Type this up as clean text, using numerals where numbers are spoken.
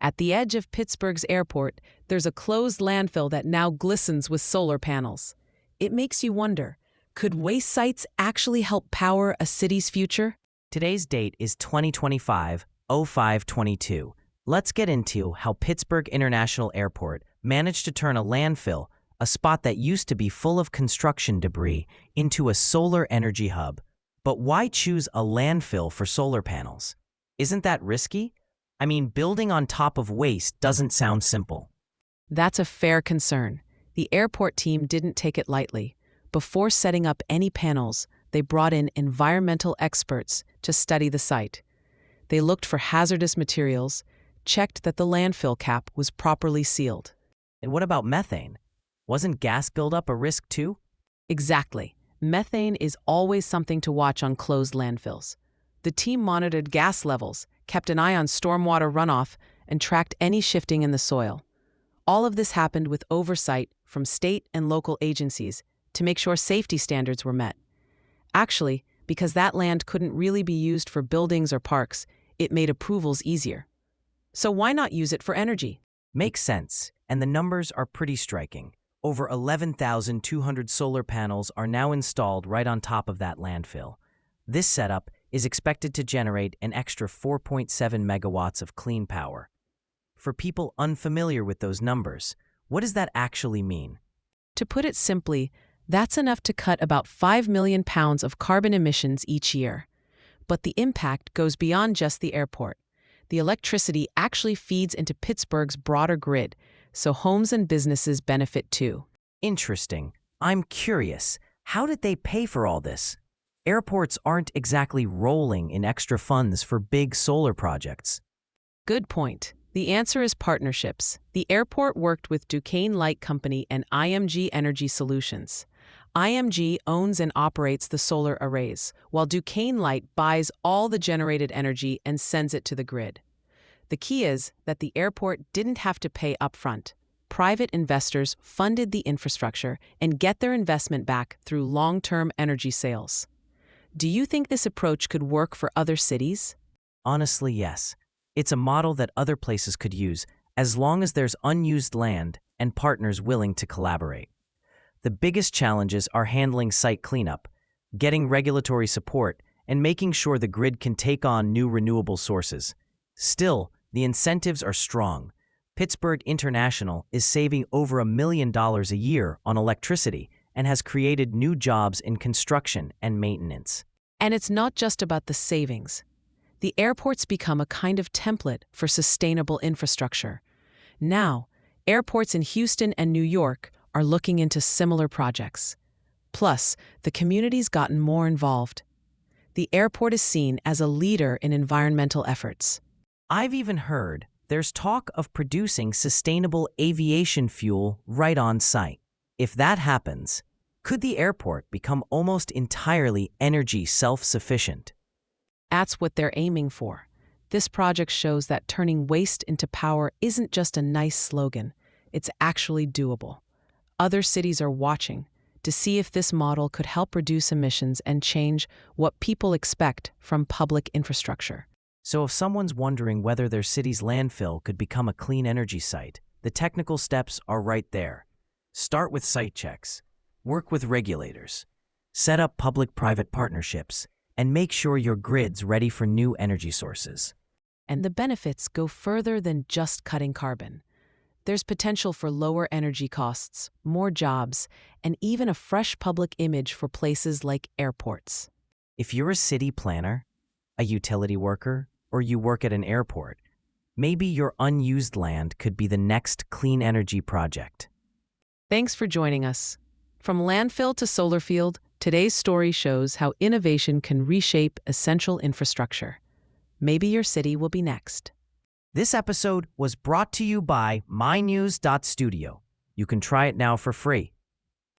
At the edge of Pittsburgh's airport, there's a closed landfill that now glistens with solar panels. It makes you wonder, could waste sites actually help power a city's future? Today's date is 2025-05-22. Let's get into how Pittsburgh International Airport managed to turn a landfill, a spot that used to be full of construction debris, into a solar energy hub. But why choose a landfill for solar panels? Isn't that risky? I mean, building on top of waste doesn't sound simple. That's a fair concern. The airport team didn't take it lightly. Before setting up any panels, they brought in environmental experts to study the site. They looked for hazardous materials, checked that the landfill cap was properly sealed. And what about methane? Wasn't gas buildup a risk too? Exactly. Methane is always something to watch on closed landfills. The team monitored gas levels, kept an eye on stormwater runoff, and tracked any shifting in the soil. All of this happened with oversight from state and local agencies to make sure safety standards were met. Actually, because that land couldn't really be used for buildings or parks, it made approvals easier. So why not use it for energy? Makes sense, and the numbers are pretty striking. Over 11,200 solar panels are now installed right on top of that landfill. This setup is expected to generate an extra 4.7 megawatts of clean power. For people unfamiliar with those numbers, what does that actually mean? To put it simply, that's enough to cut about 5 million pounds of carbon emissions each year. But the impact goes beyond just the airport. The electricity actually feeds into Pittsburgh's broader grid, so homes and businesses benefit too. Interesting. I'm curious, how did they pay for all this? Airports aren't exactly rolling in extra funds for big solar projects. Good point. The answer is partnerships. The airport worked with Duquesne Light Company and IMG Energy Solutions. IMG owns and operates the solar arrays, while Duquesne Light buys all the generated energy and sends it to the grid. The key is that the airport didn't have to pay upfront. Private investors funded the infrastructure and get their investment back through long-term energy sales. Do you think this approach could work for other cities? Honestly, yes. It's a model that other places could use, as long as there's unused land and partners willing to collaborate. The biggest challenges are handling site cleanup, getting regulatory support, and making sure the grid can take on new renewable sources. Still, the incentives are strong. Pittsburgh International is saving over $1 million a year on electricity and has created new jobs in construction and maintenance. And it's not just about the savings. The airport's become a kind of template for sustainable infrastructure. Now, airports in Houston and New York are looking into similar projects. Plus, the community's gotten more involved. The airport is seen as a leader in environmental efforts. I've even heard there's talk of producing sustainable aviation fuel right on site. If that happens, could the airport become almost entirely energy self-sufficient? That's what they're aiming for. This project shows that turning waste into power isn't just a nice slogan, it's actually doable. Other cities are watching to see if this model could help reduce emissions and change what people expect from public infrastructure. So if someone's wondering whether their city's landfill could become a clean energy site, the technical steps are right there. Start with site checks, work with regulators, set up public-private partnerships, and make sure your grid's ready for new energy sources. And the benefits go further than just cutting carbon. There's potential for lower energy costs, more jobs, and even a fresh public image for places like airports. If you're a city planner, a utility worker, or you work at an airport, maybe your unused land could be the next clean energy project. Thanks for joining us. From landfill to solar field, today's story shows how innovation can reshape essential infrastructure. Maybe your city will be next. This episode was brought to you by mynews.studio. You can try it now for free.